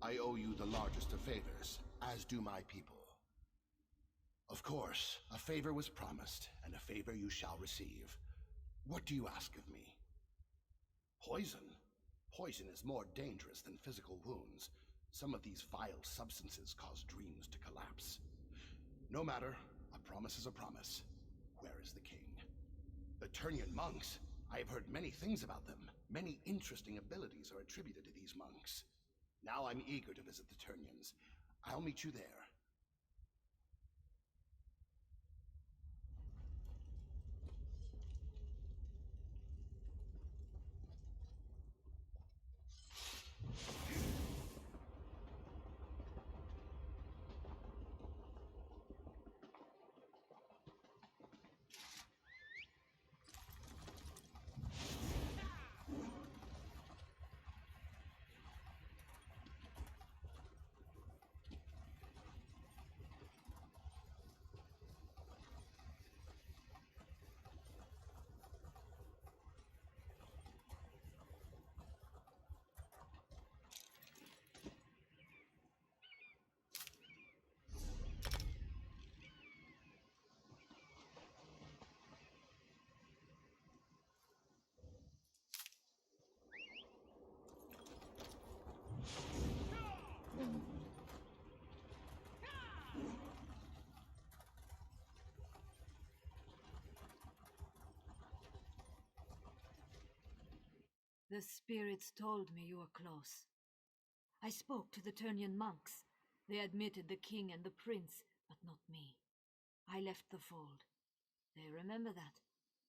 I owe you the largest of favors, as do my people. Of course, a favor was promised, and a favor you shall receive. What do you ask of me? Poison? Poison is more dangerous than physical wounds. Some of these vile substances cause dreams to collapse. No matter, a promise is a promise. Where is the king? The Turnian monks. I have heard many things about them. Many interesting abilities are attributed to these monks. Now I'm eager to visit the Turnians. I'll meet you there. The spirits told me you were close. I spoke to the Turnian monks. They admitted the king and the prince, but not me. I left the fold. They remember that,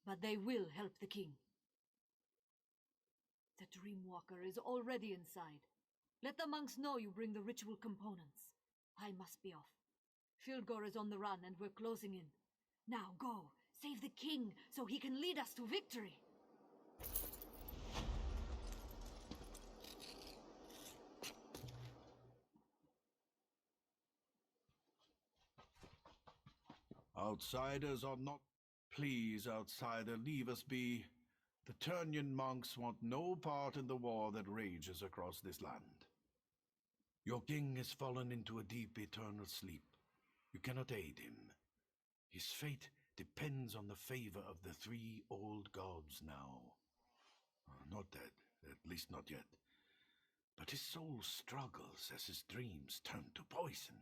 but they will help the king. The Dreamwalker is already inside. Let the monks know you bring the ritual components. I must be off. Filgor is on the run and we're closing in. Now go, save the king so he can lead us to victory. Outsiders are not... Please, outsider, leave us be. The Turnian monks want no part in the war that rages across this land. Your king has fallen into a deep eternal sleep. You cannot aid him. His fate depends on the favor of the three old gods now. Not dead, at least not yet. But his soul struggles as his dreams turn to poison.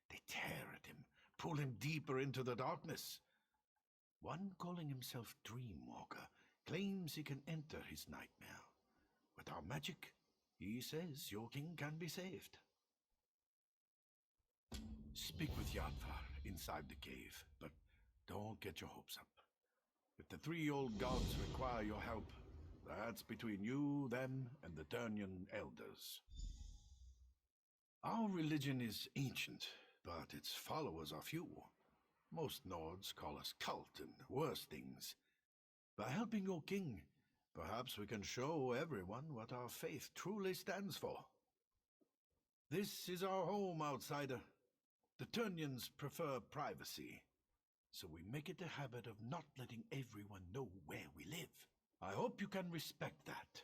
They tear at him, pull him deeper into the darkness. One calling himself Dreamwalker claims he can enter his nightmare. With our magic, he says your king can be saved. Speak with Yadvar inside the cave, but don't get your hopes up. If the three old gods require your help, that's between you, them, and the Turnian elders. Our religion is ancient, but its followers are few. Most Nords call us cult and worse things. By helping your king, perhaps we can show everyone what our faith truly stands for. This is our home, outsider. The Turnians prefer privacy, so we make it a habit of not letting everyone know where we live. I hope you can respect that.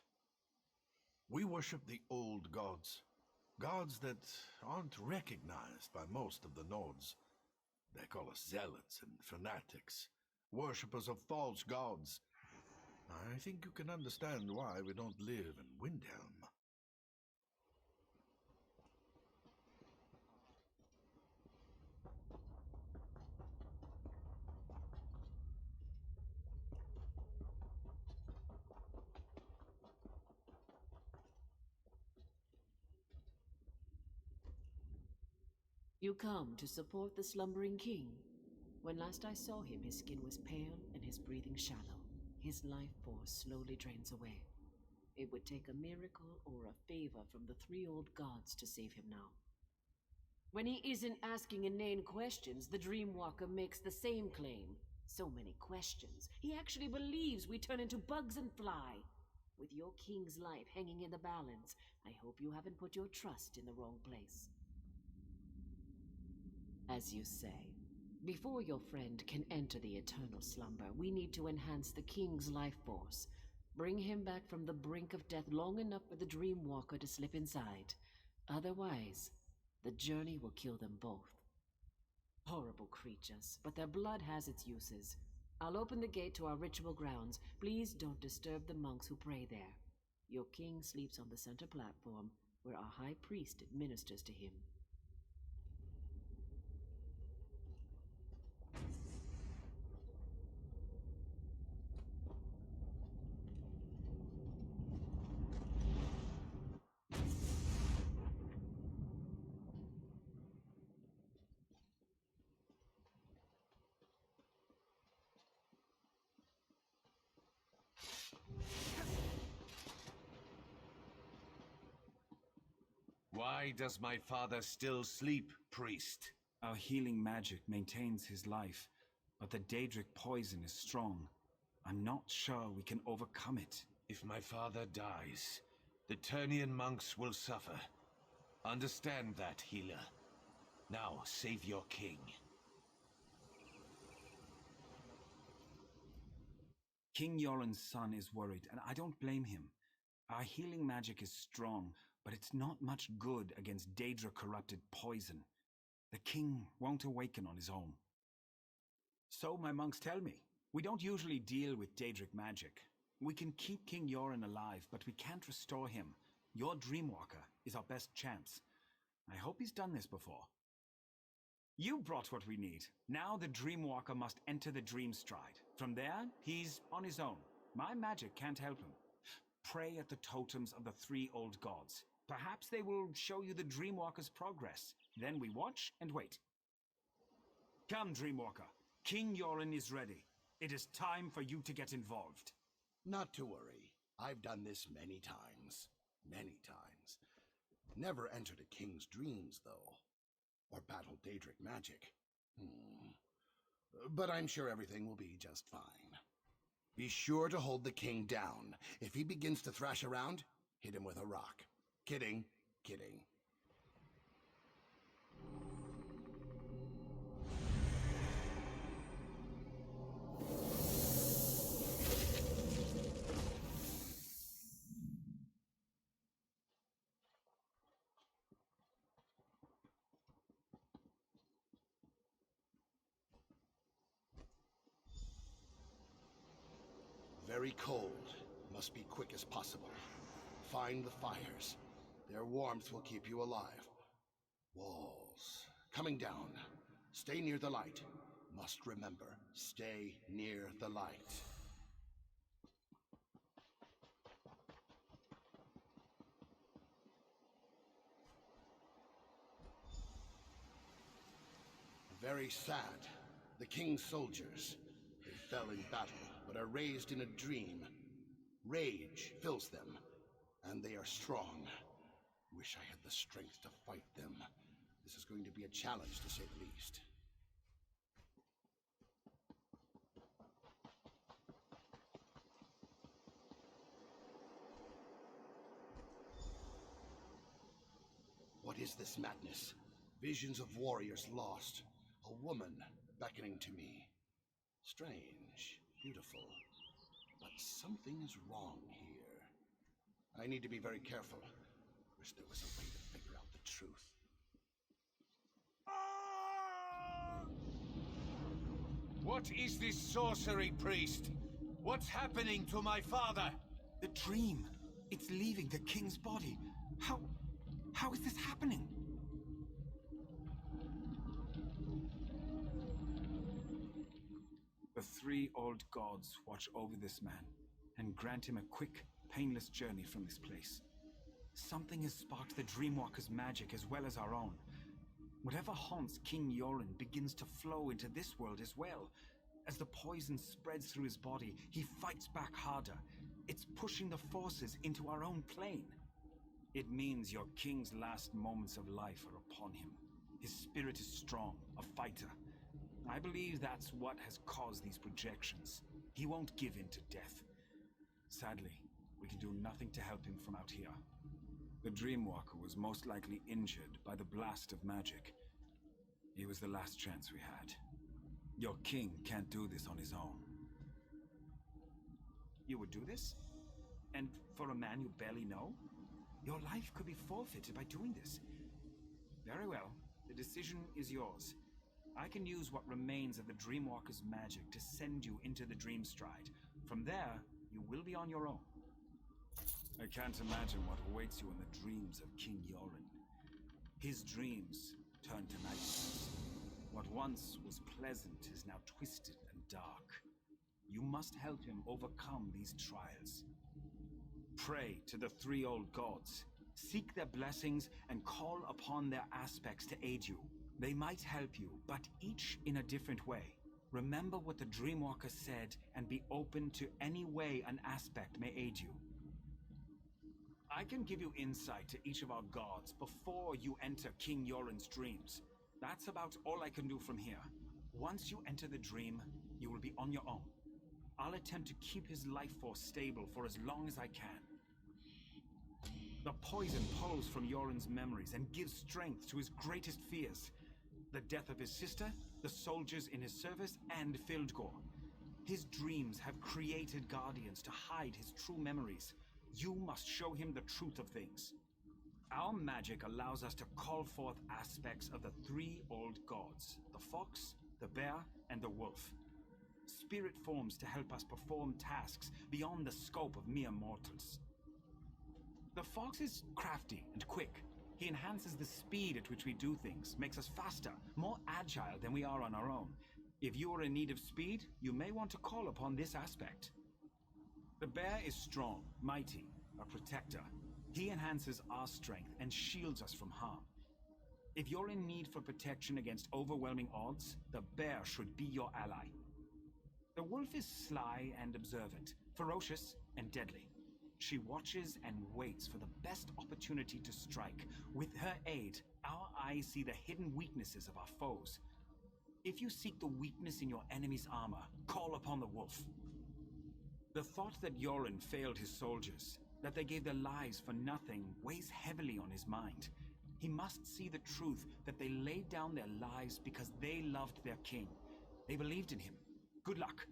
We worship the old gods, gods that aren't recognized by most of the Nords. They call us zealots and fanatics, worshippers of false gods. I think you can understand why we don't live in Windhelm. You come to support the slumbering king. When last I saw him, his skin was pale and his breathing shallow. His life force slowly drains away. It would take a miracle or a favor from the three old gods to save him now. When he isn't asking inane questions, the Dreamwalker makes the same claim. So many questions. He actually believes we turn into bugs and fly. With your king's life hanging in the balance, I hope you haven't put your trust in the wrong place. As you say, before your friend can enter the eternal slumber, we need to enhance the king's life force. Bring him back from the brink of death long enough for the Dreamwalker to slip inside. Otherwise, the journey will kill them both. Horrible creatures, but their blood has its uses. I'll open the gate to our ritual grounds. Please don't disturb the monks who pray there. Your king sleeps on the center platform, where our high priest administers to him. Why does my father still sleep, priest? Our healing magic maintains his life, but the Daedric poison is strong. I'm not sure we can overcome it. If my father dies, the Turnian monks will suffer. Understand that, healer. Now, save your king. King Yoren's son is worried, and I don't blame him. Our healing magic is strong, but it's not much good against Daedra-corrupted poison. The king won't awaken on his own. So my monks tell me. We don't usually deal with Daedric magic. We can keep King Yoren alive, but we can't restore him. Your Dreamwalker is our best chance. I hope he's done this before. You brought what we need. Now the Dreamwalker must enter the Dream Stride. From there, he's on his own. My magic can't help him. Pray at the totems of the three old gods. Perhaps they will show you the Dreamwalker's progress. Then we watch and wait. Come, Dreamwalker. King Yoren is ready. It is time for you to get involved. Not to worry. I've done this many times. Many times. Never entered a king's dreams, though. Or battled Daedric magic. But I'm sure everything will be just fine. Be sure to hold the king down. If he begins to thrash around, hit him with a rock. Kidding, kidding. Very cold. Must be quick as possible. Find the fires. Their warmth will keep you alive. Walls. Coming down. Stay near the light. Must remember, stay near the light. Very sad. The king's soldiers. They fell in battle, but are raised in a dream. Rage fills them, and they are strong. Wish I had the strength to fight them. This is going to be a challenge, to say the least. What is this madness? Visions of warriors lost. A woman beckoning to me. Strange, beautiful, but something is wrong here. I need to be very careful. Wish there was a way to figure out the truth. What is this sorcery, priest? What's happening to my father? The dream. It's leaving the king's body. How is this happening? The three old gods watch over this man and grant him a quick, painless journey from this place. Something has sparked the Dreamwalker's magic as well as our own. Whatever haunts King Yoren begins to flow into this world as well. As the poison spreads through his body, he fights back harder. It's pushing the forces into our own plane. It means your king's last moments of life are upon him. His spirit is strong, a fighter. I believe that's what has caused these projections. He won't give in to death. Sadly, we can do nothing to help him from out here. The Dreamwalker was most likely injured by the blast of magic. He was the last chance we had. Your king can't do this on his own. You would do this? And for a man you barely know? Your life could be forfeited by doing this. Very well. The decision is yours. I can use what remains of the Dreamwalker's magic to send you into the Dream Stride. From there, you will be on your own. I can't imagine what awaits you in the dreams of King Yoren. His dreams turn to nightmares. What once was pleasant is now twisted and dark. You must help him overcome these trials. Pray to the three old gods. Seek their blessings and call upon their aspects to aid you. They might help you, but each in a different way. Remember what the Dreamwalker said and be open to any way an aspect may aid you. I can give you insight to each of our gods before you enter King Yoren's dreams. That's about all I can do from here. Once you enter the dream, you will be on your own. I'll attempt to keep his life force stable for as long as I can. The poison pulls from Yoren's memories and gives strength to his greatest fears. The death of his sister, the soldiers in his service, and Fildgor. His dreams have created guardians to hide his true memories. You must show him the truth of things. Our magic allows us to call forth aspects of the three old gods, the fox, the bear, and the wolf. Spirit forms to help us perform tasks beyond the scope of mere mortals. The fox is crafty and quick. He enhances the speed at which we do things, makes us faster, more agile than we are on our own. If you are in need of speed, you may want to call upon this aspect. The bear is strong, mighty, a protector. He enhances our strength and shields us from harm. If you're in need for protection against overwhelming odds, the bear should be your ally. The wolf is sly and observant, ferocious and deadly. She watches and waits for the best opportunity to strike. With her aid, our eyes see the hidden weaknesses of our foes. If you seek the weakness in your enemy's armor, call upon the wolf. The thought that Yoren failed his soldiers, that they gave their lives for nothing, weighs heavily on his mind. He must see the truth that they laid down their lives because they loved their king. They believed in him. Good luck.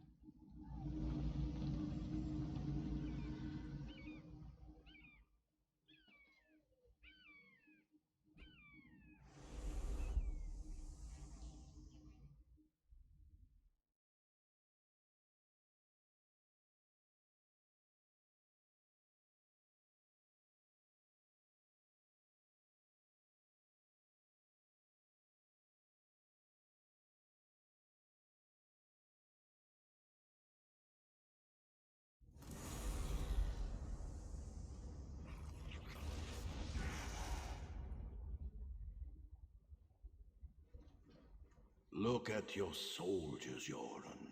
Look at your soldiers, Yoren.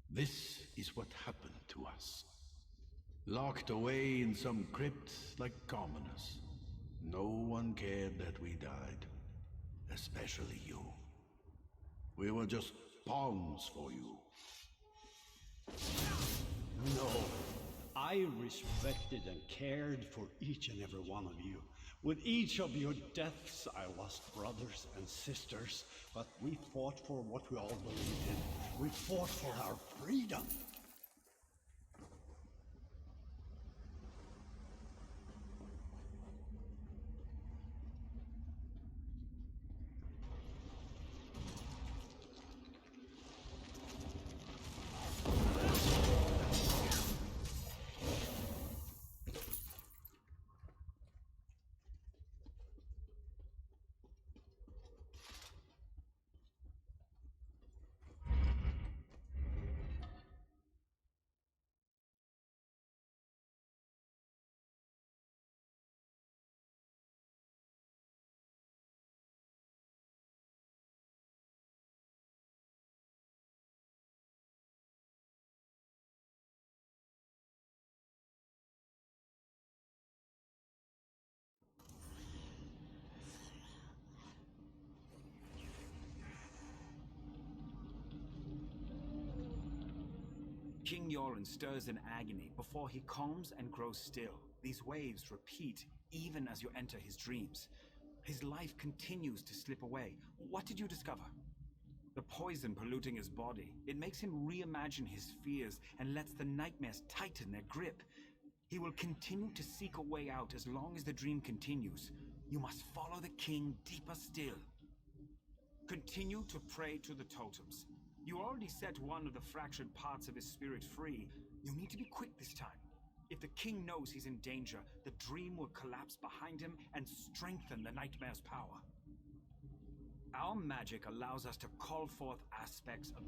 This is what happened to us. Locked away in some crypt like commoners. No one cared that we died. Especially you. We were just pawns for you. No, I respected and cared for each and every one of you. With each of your deaths, I lost brothers and sisters, but we fought for what we all believed in. We fought for our freedom. King Yoren stirs in agony before he calms and grows still. These waves repeat even as you enter his dreams. His life continues to slip away. What did you discover? The poison polluting his body. It makes him reimagine his fears and lets the nightmares tighten their grip. He will continue to seek a way out as long as the dream continues. You must follow the king deeper still. Continue to pray to the totems. You already set one of the fractured parts of his spirit free. You need to be quick this time. If the king knows he's in danger, the dream will collapse behind him and strengthen the nightmare's power. Our magic allows us to call forth aspects of...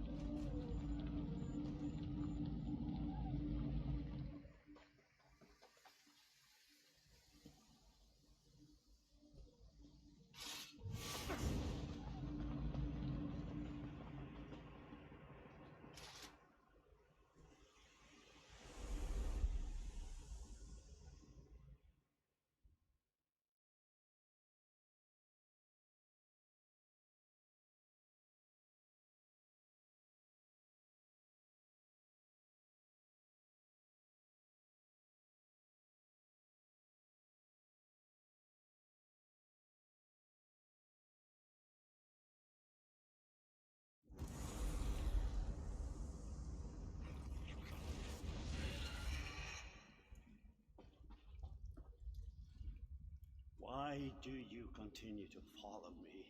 Why do you continue to follow me?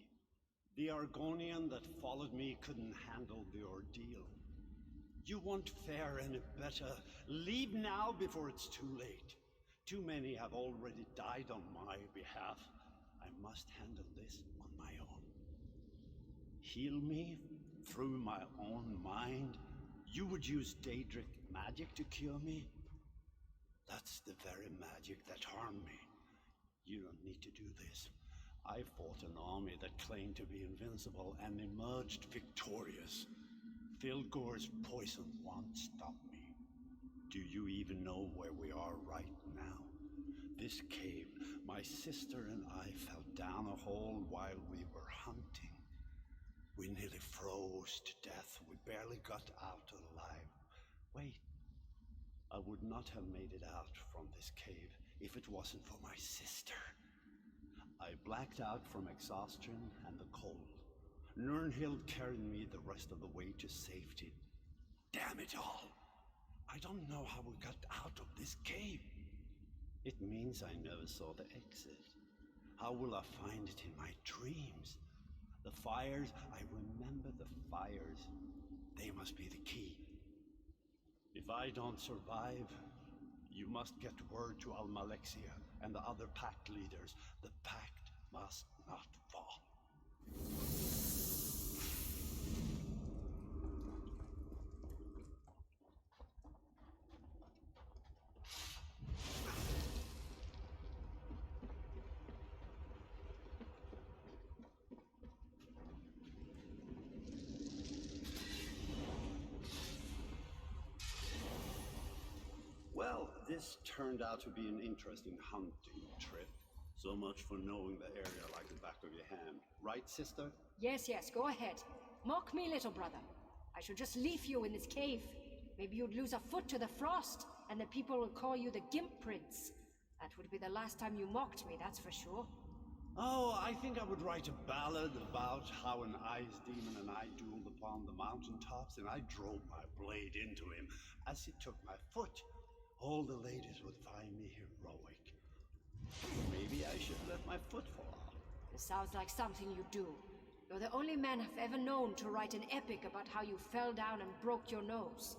The Argonian that followed me couldn't handle the ordeal. You won't fare any better. Leave now before it's too late. Too many have already died on my behalf. I must handle this on my own. Heal me through my own mind? You would use Daedric magic to cure me? That's the very magic that harmed me. You don't need to do this. I fought an army that claimed to be invincible and emerged victorious. Filgor's poison won't stop me. Do you even know where we are right now? This cave, my sister and I fell down a hole while we were hunting. We nearly froze to death. We barely got out alive. Wait. I would not have made it out from this cave if it wasn't for my sister. I blacked out from exhaustion and the cold. Nirnhild carried me the rest of the way to safety. Damn it all! I don't know how we got out of this cave. It means I never saw the exit. How will I find it in my dreams? The fires, I remember the fires. They must be the key. If I don't survive, you must get word to Almalexia and the other pact leaders. The pact must not fall. Well, this turned out to be an interesting hunting trip. So much for knowing the area like the back of your hand. Right, sister? Yes, go ahead. Mock me, little brother. I should just leave you in this cave. Maybe you'd lose a foot to the frost, and the people will call you the Gimp Prince. That would be the last time you mocked me, that's for sure. Oh, I think I would write a ballad about how an ice demon and I dueled upon the mountaintops, and I drove my blade into him as he took my foot. All the ladies would find me heroic. Maybe I should let my foot fall off. This sounds like something you do. You're the only man I've ever known to write an epic about how you fell down and broke your nose.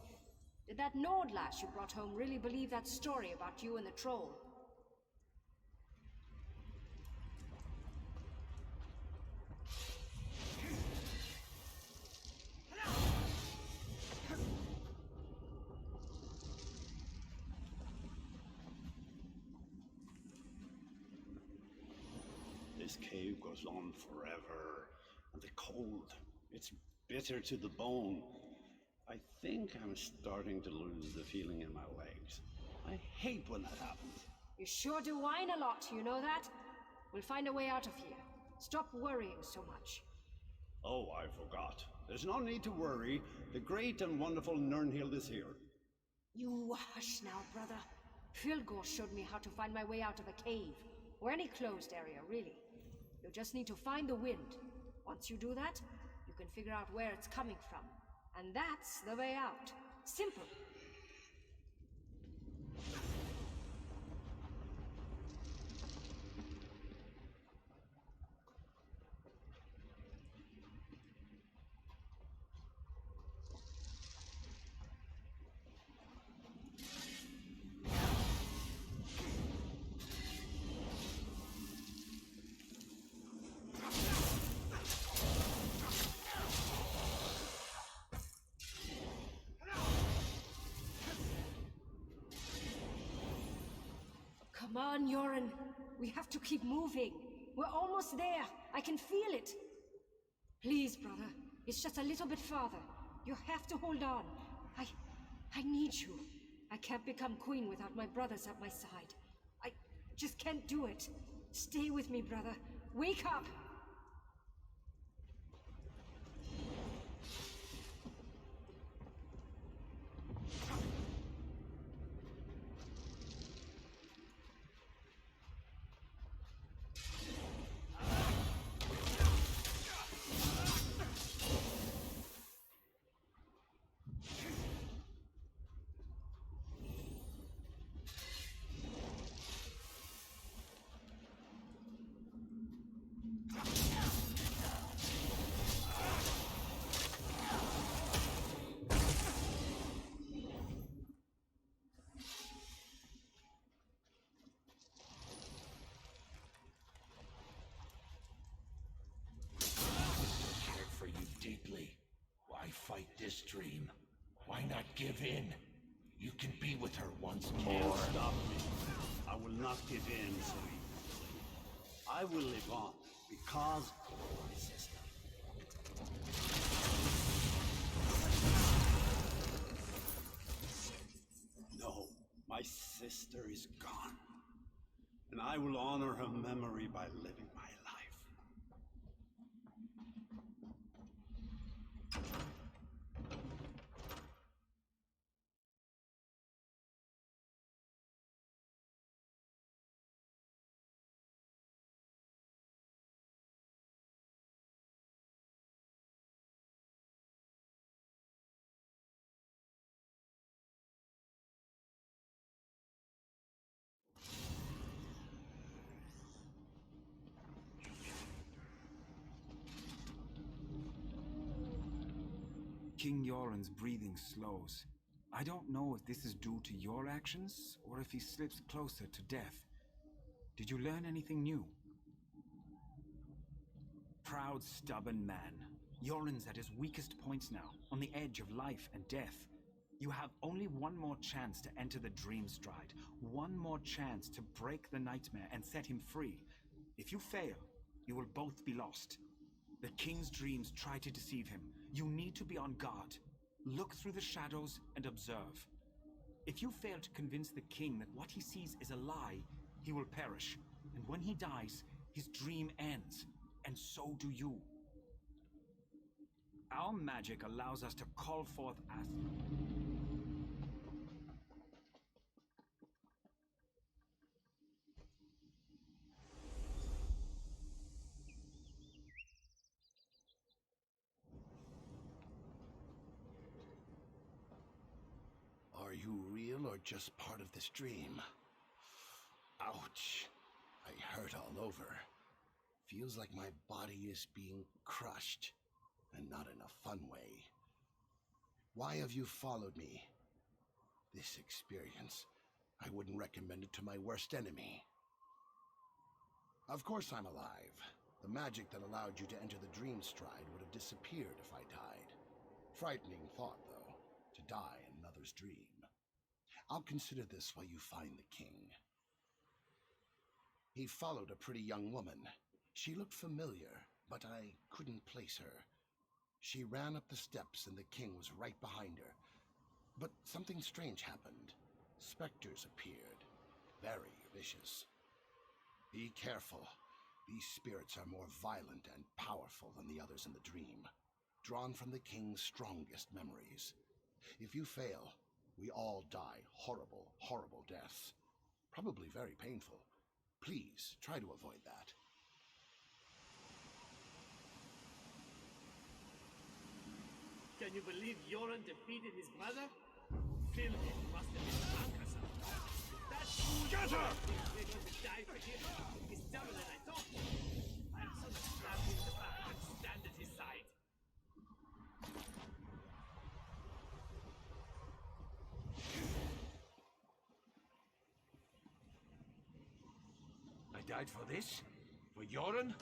Did that Nord lass you brought home really believe that story about you and the troll? This cave goes on forever, and the cold, it's bitter to the bone. I think I'm starting to lose the feeling in my legs. I hate when that happens. You sure do whine a lot, you know that? We'll find a way out of here. Stop worrying so much. Oh, I forgot. There's no need to worry. The great and wonderful Nirnhild is here. You hush now, brother. Filgor showed me how to find my way out of a cave, or any closed area, really. You just need to find the wind. Once you do that, you can figure out where it's coming from. And that's the way out. Simple. Come on, Yoren. We have to keep moving. We're almost there. I can feel it. Please, brother. It's just a little bit farther. You have to hold on. I need you. I can't become queen without my brothers at my side. I just can't do it. Stay with me, brother. Wake up! Deeply. Why fight this dream? Why not give in? You can be with her once more. Can't stop me. I will not give in so easily. I will live on because of my sister. No, my sister is gone. And I will honor her memory by living my life. King Yoren's breathing slows. I don't know if this is due to your actions, or if he slips closer to death. Did you learn anything new? Proud, stubborn man. Yoren's at his weakest points now, on the edge of life and death. You have only one more chance to enter the Dream Stride. One more chance to break the nightmare and set him free. If you fail, you will both be lost. The King's dreams try to deceive him. You need to be on guard. Look through the shadows and observe. If you fail to convince the King that what he sees is a lie, he will perish. And when he dies, his dream ends. And so do you. Our magic allows us to call forth Are you real or just part of this dream? Ouch. I hurt all over. Feels like my body is being crushed, and not in a fun way. Why have you followed me? This experience, I wouldn't recommend it to my worst enemy. Of course I'm alive. The magic that allowed you to enter the Dream Stride would have disappeared if I died. Frightening thought, though, to die in another's dream. I'll consider this while you find the king. He followed a pretty young woman. She looked familiar, but I couldn't place her. She ran up the steps and the king was right behind her. But something strange happened. Specters appeared, very vicious. Be careful. These spirits are more violent and powerful than the others in the dream, drawn from the king's strongest memories. If you fail, we all die horrible, horrible deaths. Probably very painful. Please, try to avoid that. Can you believe Yoren defeated his brother? Filthy must have been drunk or something. That's who Get her! they're going to die for him. He's dumber than I thought. I'm so slapped in the back and stand at his side. I died for this? For Yoren?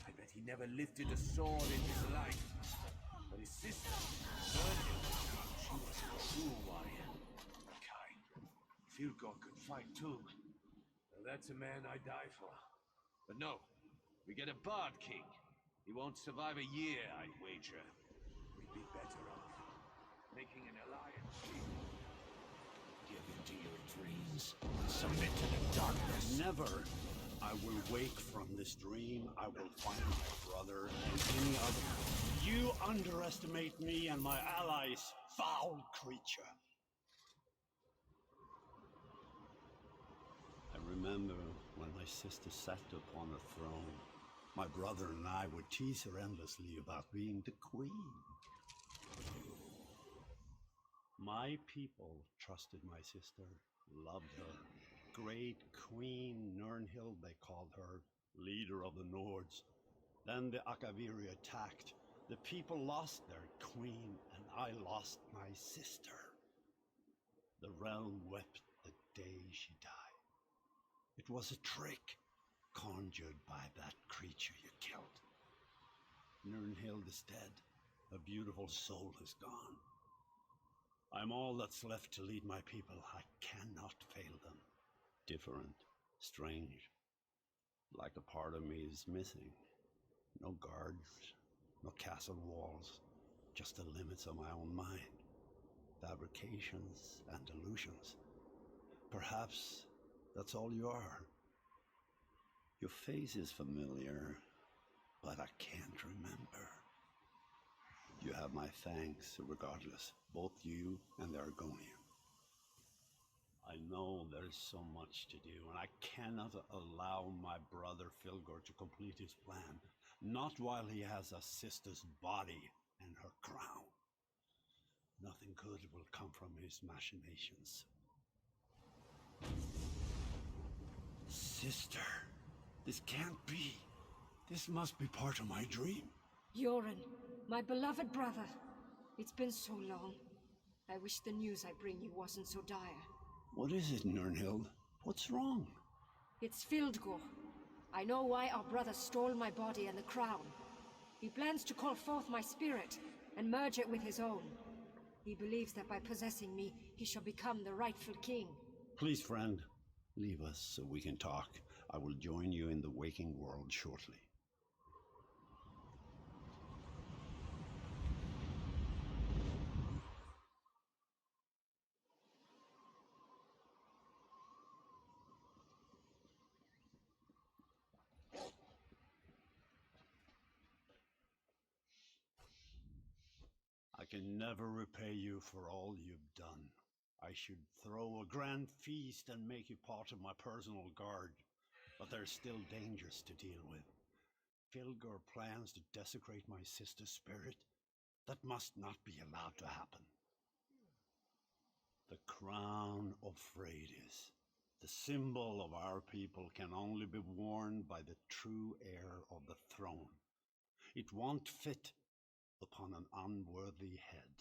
I bet he never lifted a sword in his life. But his sister, Virgil, she was a true warrior. Kai, Filgor could fight too. that's a man I die for. But no, we get a Bard King. He won't survive a year, I'd wager. We'd be better off making an alliance. Give in to your dreams. Submit to the darkness. Never. I will wake from this dream. I will find my brother and any other. You underestimate me and my allies, foul creature. I remember when my sister sat upon a throne. My brother and I would tease her endlessly about being the queen. My people trusted my sister, loved her. Great Queen Nirnhild, they called her, leader of the Nords. Then the Akaviri attacked. The people lost their queen, and I lost my sister. The realm wept the day she died. It was a trick conjured by that creature you killed. Nirnhild is dead. Her beautiful soul is gone. I'm all that's left to lead my people. I cannot fail them. Different, strange, like a part of me is missing. No guards, no castle walls, just the limits of my own mind. Fabrications and delusions. Perhaps that's all you are. Your face is familiar, but I can't remember. You have my thanks regardless, both you and the Argonian. I know there's so much to do, and I cannot allow my brother Filgor to complete his plan. Not while he has a sister's body and her crown. Nothing good will come from his machinations. Sister, this can't be. This must be part of my dream. Yoren, my beloved brother. It's been so long. I wish the news I bring you wasn't so dire. What is it, Nirnhild? What's wrong? It's Fildgor. I know why our brother stole my body and the crown. He plans to call forth my spirit and merge it with his own. He believes that by possessing me, he shall become the rightful king. Please, friend, leave us so we can talk. I will join you in the waking world shortly. I can never repay you for all you've done. I should throw a grand feast and make you part of my personal guard. But there's still dangers to deal with. Filgor plans to desecrate my sister's spirit. That must not be allowed to happen. The crown of Freydis, the symbol of our people, can only be worn by the true heir of the throne. It won't fit upon an unworthy head.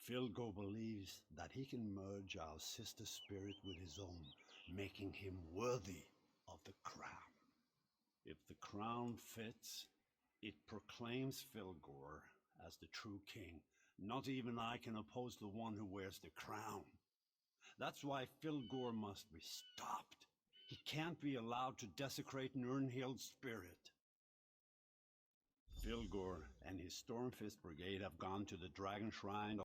Filgor believes that he can merge our sister's spirit with his own, making him worthy of the crown. If the crown fits, it proclaims Filgor as the true king. Not even I can oppose the one who wears the crown. That's why Filgor must be stopped. He can't be allowed to desecrate Nirnhild's spirit. Filgor and his Stormfist Brigade have gone to the Dragon Shrine